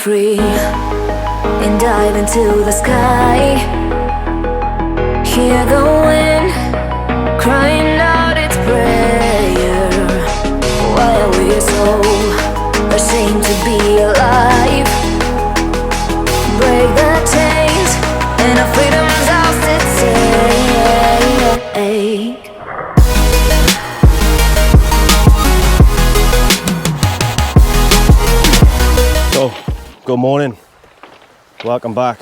free and dive into the sky. Hear the wind crying out its prayer. Why are we so ashamed to be alive? Break the chains and our freedom's ours to take. So, good morning, welcome back.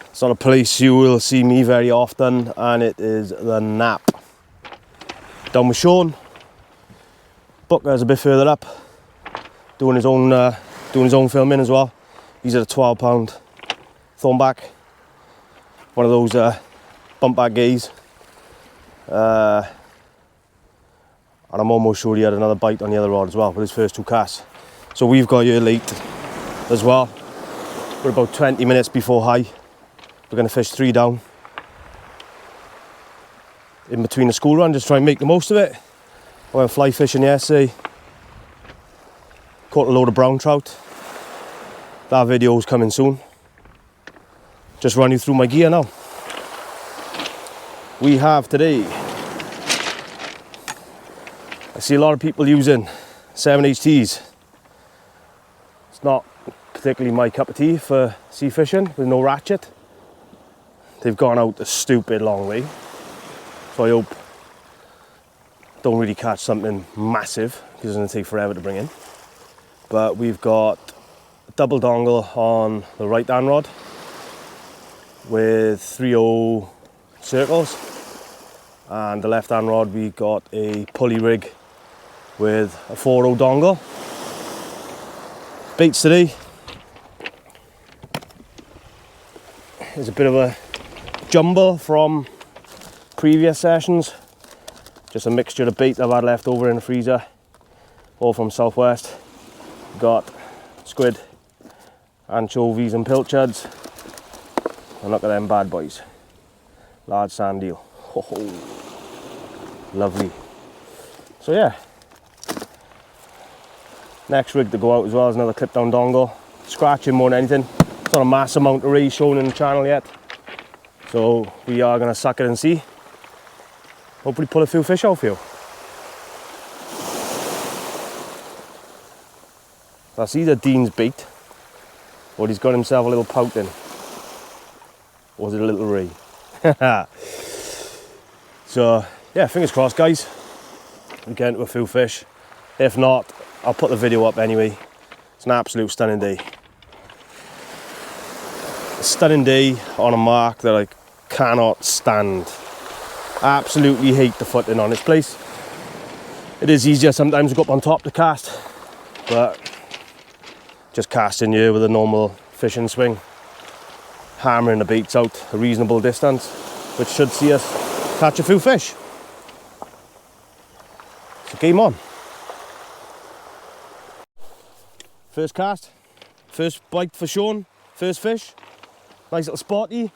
It's not a place you will see me very often, and it is the KNAP. Down with Sean. Booker's a bit further up, doing his own filming as well. He's at a £12 thornback, one of those bump back gays. And I'm almost sure he had another bite on the other rod as well with his first two casts. So we've got here late as well. We're about 20 minutes before high. We're going to fish 3 down in between the school run, just try and make the most of it. I went fly fishing yesterday, caught a load of brown trout. That video is coming soon. Just run you through my gear now. We have today, I see a lot of people using 7HTs. It's not particularly my cup of tea for sea fishing with no ratchet. They've gone out a stupid long way. So I hope don't really catch something massive because it's going to take forever to bring in. But we've got a double dongle on the right hand rod with 3/0 circles, and the left hand rod we got a pulley rig with a 4/0 dongle. Baits today is a bit of a jumble from previous sessions, just a mixture of bait I've had left over in the freezer, all from Southwest. Got squid, anchovies and pilchards, and look at them bad boys, large sand eel. Oh, lovely. So yeah, next rig to go out as well is another clip down dongle, scratching more than anything. It's not a mass amount of rays shown in the channel yet, so we are going to suck it and see. Hopefully pull a few fish out for you. That's either Dean's bait, or he's got himself a little pout in. Or was it a little ray? So yeah, fingers crossed guys, we get into a few fish. If not, I'll put the video up anyway. It's an absolute stunning day. A stunning day on a mark that I cannot stand. Absolutely hate the footing on this place. It is easier sometimes to go up on top to cast, but just casting here with a normal fishing swing, hammering the baits out a reasonable distance, which should see us catch a few fish. So game on. First cast, first bite for Sean, first fish. Nice little spotty.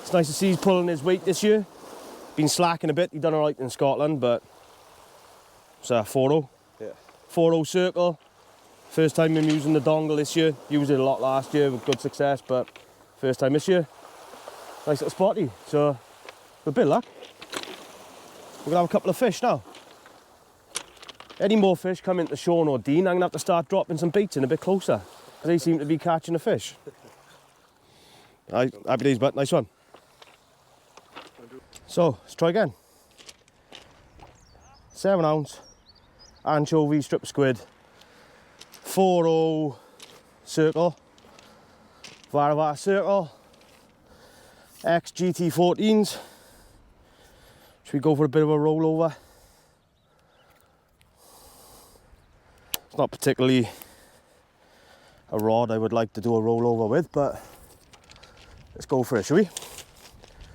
It's nice to see he's pulling his weight this year. Been slacking a bit, he done alright in Scotland, but it's a 4/0. Yeah. 4/0 circle. First time I'm using the dongle this year. Used it a lot last year with good success, but first time this year. Nice little spotty. So with a bit of luck, we're gonna have a couple of fish now. Any more fish come into Sean or Dean, I'm gonna have to start dropping some baits in a bit closer, because they seem to be catching the fish. Right, happy days, but nice one. So let's try again. 7 ounce anchovy, strip of squid, 4/0 circle, Varavata circle, XGT14s. Should we go for a bit of a rollover? It's not particularly a rod I would like to do a rollover with, but let's go for it, shall we?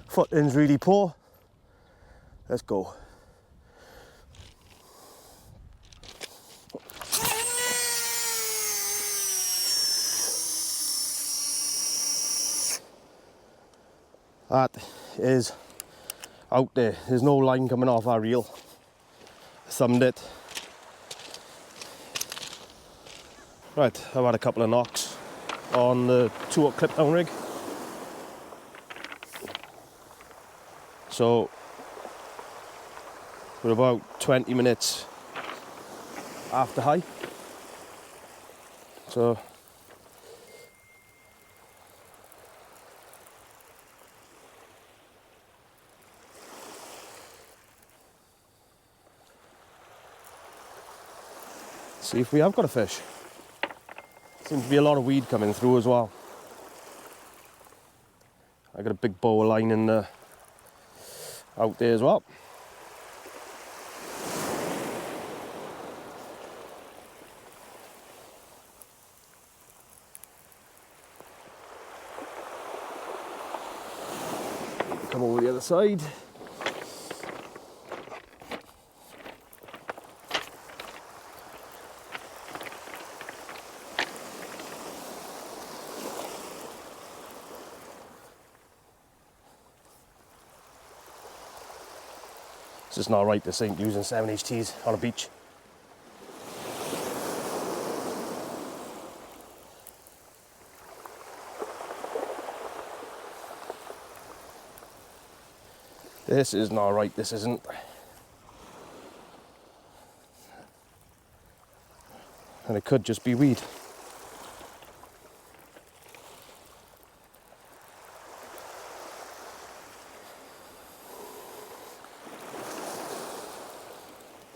Footing's really poor. Let's go. That is out there. There's no line coming off our reel. Thumbed it. Right, I've had a couple of knocks on the 2-hook clip down rig. So we're about 20 minutes after high. So see if we have got a fish. Seems to be a lot of weed coming through as well. I got a big bow of line in the out there as well. Come over the other side. It's just not right, this ain't using 7HTs on a beach. This is not right, this isn't. And it could just be weed.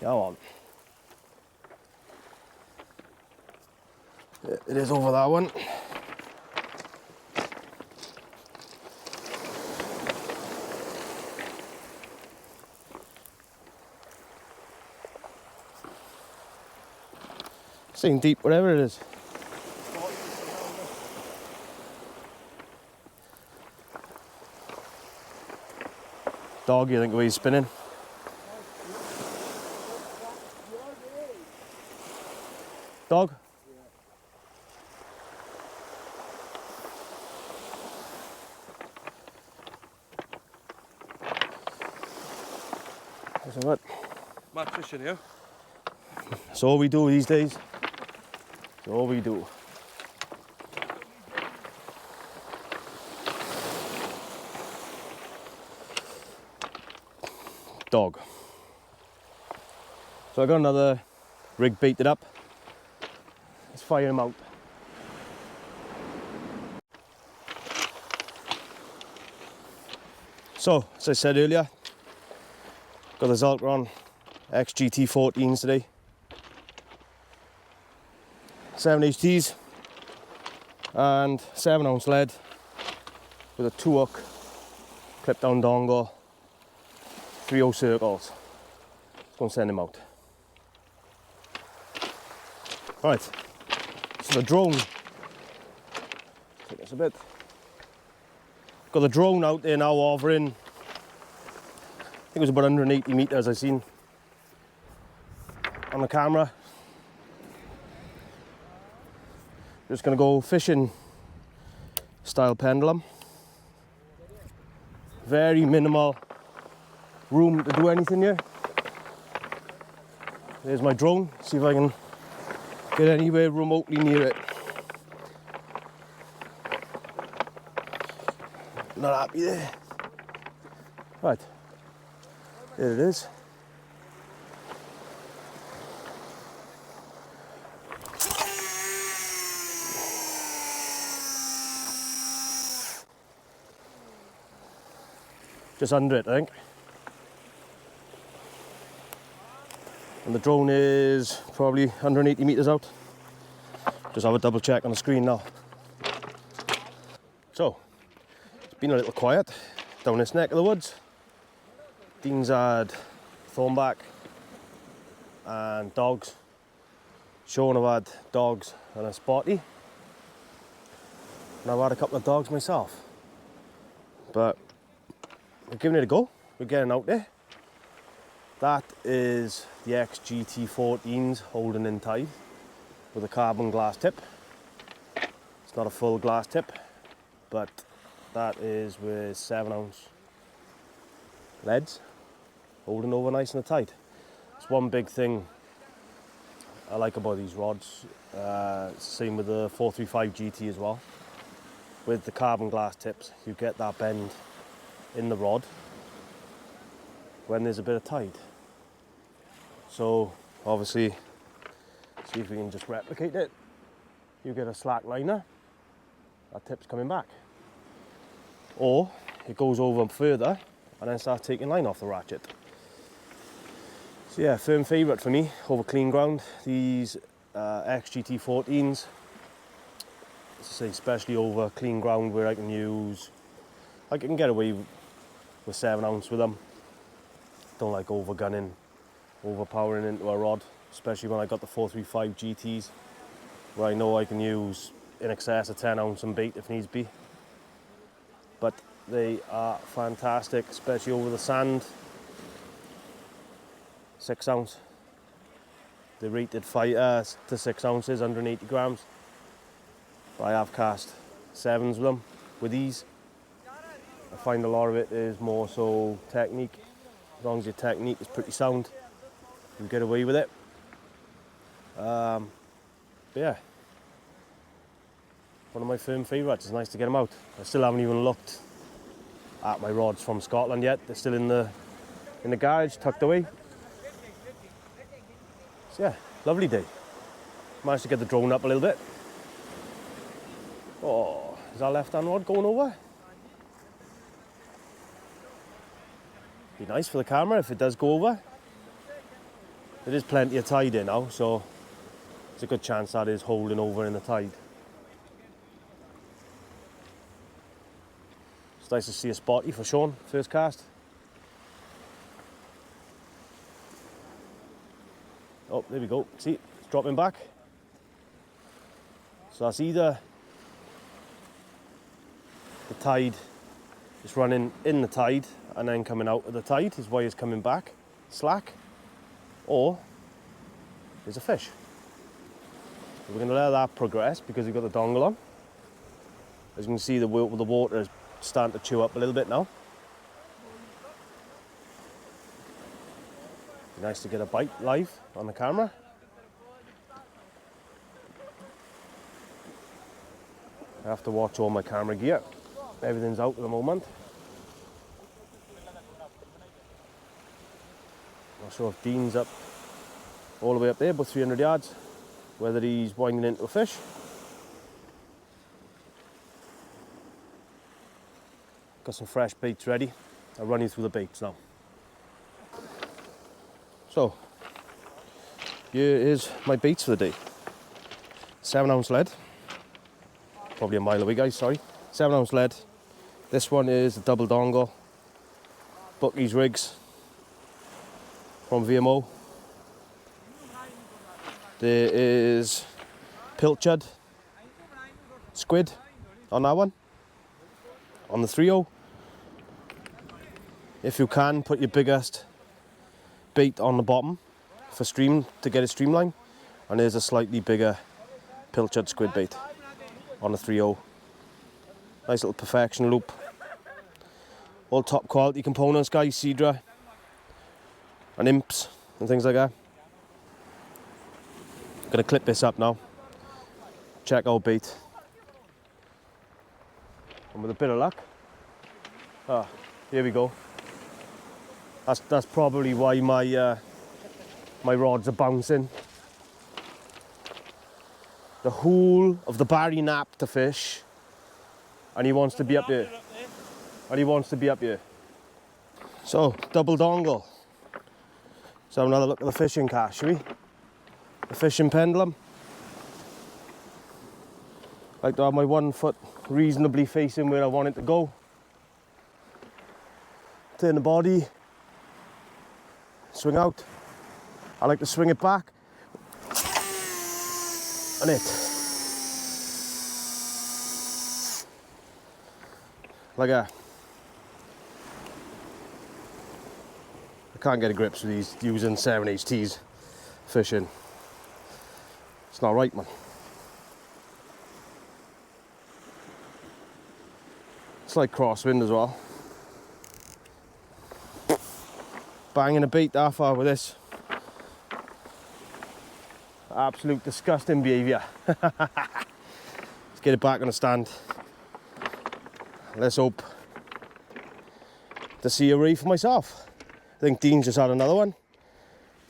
Come on. It is over that one. Same deep, whatever it is. Dog, you think the way he's spinning? Dog? That's what? Mad fishing here. That's all we do these days. That's all we do. Dog. So I got another rig baited up. Let's fire him out. So, as I said earlier, got the Zaltron XGT14s today. 7HTs and 7-ounce lead with a 2-hook clip down dongle, 3/0 circles. Let's go and send him out. Right, so the drone, take this a bit. Got the drone out there now hovering. I think it was about 180 meters I seen on the camera. Just gonna go fishing style pendulum. Very minimal room to do anything here. There's my drone, see if I can get anywhere remotely near it. Not happy there. Right, there it is. Just under it, I think. And the drone is probably 180 meters out. Just have a double check on the screen now. So, it's been a little quiet down this neck of the woods. Dean's had thornback and dogs. Sean have had dogs and a spotty. And I've had a couple of dogs myself. But we're giving it a go. We're getting out there. That is the XGT14s holding in tide with a carbon glass tip. It's not a full glass tip, but that is with 7-ounce leads holding over nice and tight. It's one big thing I like about these rods. Same with the 435 GT as well. With the carbon glass tips, you get that bend in the rod when there's a bit of tide. So obviously, see if we can just replicate it. You get a slack liner, that tip's coming back. Or it goes over further and then starts taking line off the ratchet. So yeah, firm favourite for me over clean ground. These XGT14s, as I say, especially over clean ground where I can get away with 7 ounce with them. Don't like overgunning, overpowering into a rod, especially when I got the 435 GTs, where I know I can use in excess of 10 ounce on bait if needs be. But they are fantastic, especially over the sand. 6 ounce. They're rated 5 to 6 ounces, 180 grams. But I have cast 7s with them, with these. I find a lot of it is more so technique. As long as your technique is pretty sound, you get away with it. But yeah, one of my firm favourites. It's nice to get them out. I still haven't even looked at my rods from Scotland yet. They're still in the garage, tucked away. So yeah, lovely day. Managed to get the drone up a little bit. Oh, is our left-hand rod going over? Be nice for the camera if it does go over. There is plenty of tide in now, so there's a good chance that is holding over in the tide. It's nice to see a spotty for Sean, first cast. Oh, there we go. See, it's dropping back. So that's either the tide is running in the tide and then coming out of the tide is why it's coming back slack, or there's a fish. So we're going to let that progress because we've got the dongle on. As you can see, the water is starting to chew up a little bit now. Nice to get a bite live on the camera. I have to watch all my camera gear. Everything's out at the moment. Not sure if Dean's up all the way up there, about 300 yards, whether he's winding into a fish. Got some fresh baits ready. I'll run you through the baits now. So, here is my baits for the day. 7 ounce lead. Probably a mile away, guys, sorry. 7 ounce lead. This one is a double dongle. Bucky's rigs from VMO. There is pilchard squid on that one. On the 3.0. If you can, put your biggest bait on the bottom for stream to get it streamlined, and there's a slightly bigger pilchard squid bait on the 3.0. Nice little perfection loop. All top quality components, guys, Cedra and imps and things like that. Gonna clip this up now. Check our bait. And with a bit of luck, here we go. That's probably why my rods are bouncing. The whole of the Barry KNAP to fish, and he wants to be up here. And he wants to be up here. So, double dongle. Let's have another look at the fishing cast, shall we? The fishing pendulum. I like to have my 1 foot reasonably facing where I want it to go. Turn the body. Swing out. I like to swing it back. And it. Like that. I can't get a grips with these using 7HTs fishing. It's not right, man. It's like crosswind as well. Banging a bait that far with this. Absolute disgusting behaviour. Let's get it back on the stand. Let's hope to see a reef for myself. I think Dean's just had another one.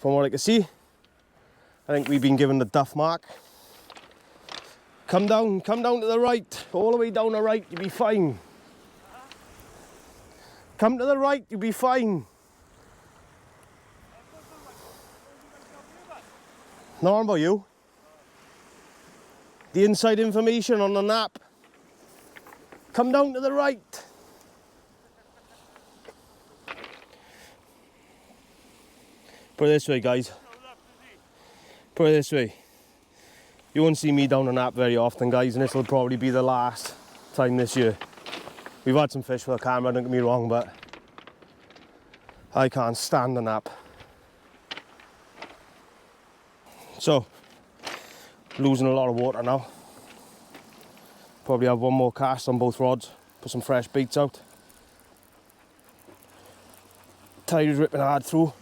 From what I can see, I think we've been given the duff mark. Come down to the right, all the way down the right, you'll be fine. Come to the right, you'll be fine. Not on about you. The inside information on the KNAP. Come down to the right. Put it this way, guys. Put it this way. You won't see me down the KNAP very often, guys, and this will probably be the last time this year. We've had some fish with a camera, don't get me wrong, but I can't stand the KNAP. So, losing a lot of water now. Probably have one more cast on both rods, put some fresh baits out. Tide is ripping hard through.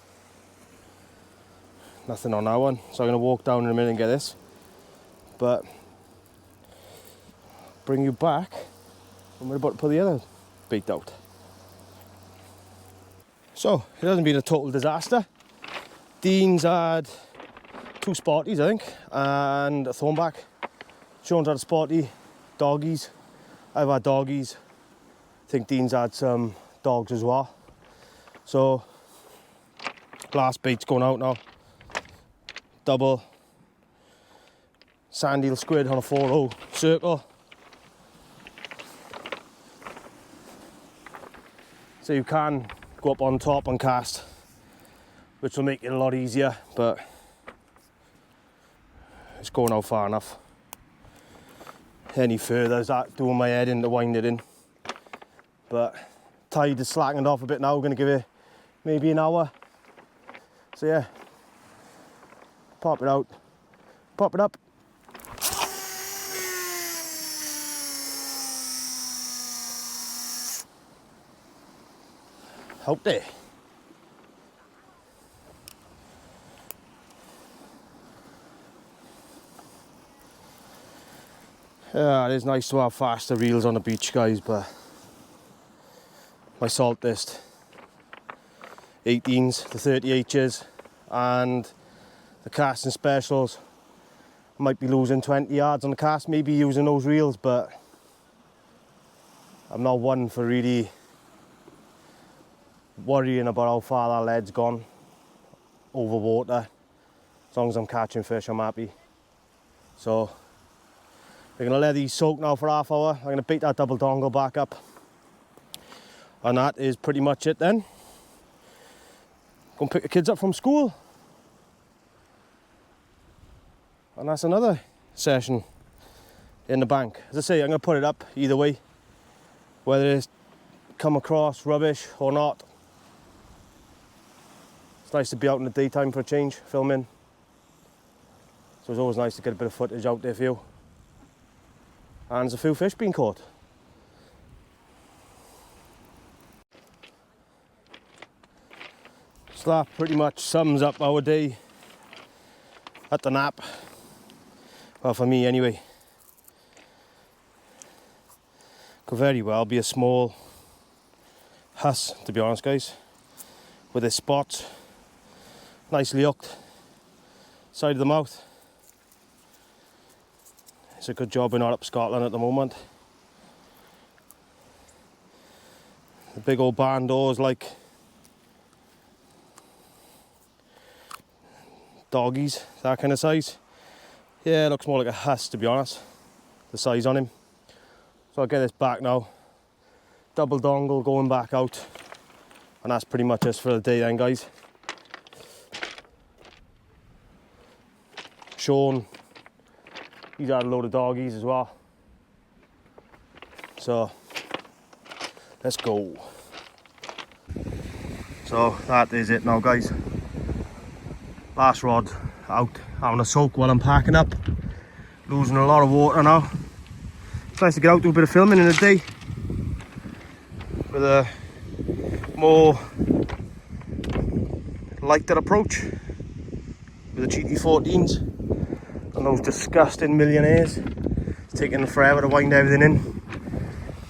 Nothing on that one, so I'm going to walk down in a minute and get this. But bring you back when we're about to put the other bait out. So, it hasn't been a total disaster. Dean's had 2 spotties, I think, and a thornback. Sean's had a spotty, doggies. I've had doggies. I think Dean's had some dogs as well. So, last bait's going out now. Double sandeel squid on a 4-0 circle. So you can go up on top and cast, which will make it a lot easier, but it's going out far enough. Any further is that doing my head in to wind it in. But tide is slackened off a bit now. We're going to give it maybe an hour. So yeah, pop it out, pop it up. Out there. Yeah, it is nice to have faster reels on the beach, guys, but my salt disc 18s, the 30Hs, and the casting specials. Might be losing 20 yards on the cast, maybe using those reels, but I'm not one for really worrying about how far that lead's gone over water. As long as I'm catching fish, I'm happy. So we're gonna let these soak now for half hour. I'm gonna beat that double dongle back up. And that is pretty much it then. Go and pick the kids up from school. And that's another session in the bank. As I say, I'm gonna put it up either way. Whether it's come across rubbish or not. It's nice to be out in the daytime for a change, filming. So it's always nice to get a bit of footage out there for you. And there's a few fish being caught. So that pretty much sums up our day at the KNAP. Well, for me anyway. Could very well be a small huss, to be honest, guys, with his spots nicely hooked side of the mouth. It's a good job we're not up Scotland at the moment. The big old barn doors like doggies, that kind of size. Yeah, it looks more like a huss, to be honest, the size on him. So I'll get this back now. Double dongle going back out. And that's pretty much us for the day then, guys. Sean, he's had a load of doggies as well. So, let's go. So, that is it now, guys. Last rod out, having a soak while I'm packing up. Losing a lot of water now. It's nice to get out, do a bit of filming in the day. With a more lighter approach. With the GT14s. and those disgusting millionaires. It's taking forever to wind everything in.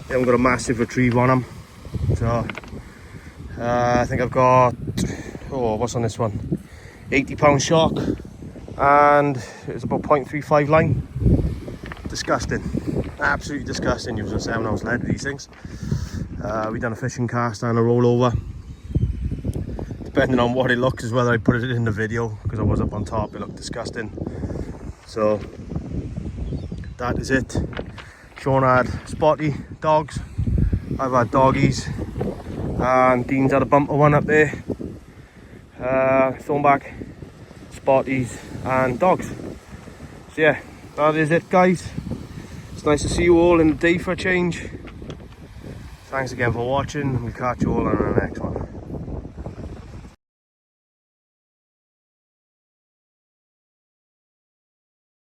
They haven't got a massive retrieve on them. So I think I've got, oh, what's on this one? 80-pound shock, and it's about 0.35 line. Disgusting, absolutely disgusting using a 7-ounce lead with these things. We done a fishing cast and a rollover. Depending on what it looks is whether I put it in the video, because I was up on top, it looked disgusting. So that is it. Sean had spotty dogs, I've had doggies, and Dean's had a bumper one up there. Thornback, spotties and dogs. So yeah, that is it guys. It's nice to see you all in the day for a change. Thanks again for watching. We'll catch you all on the next one.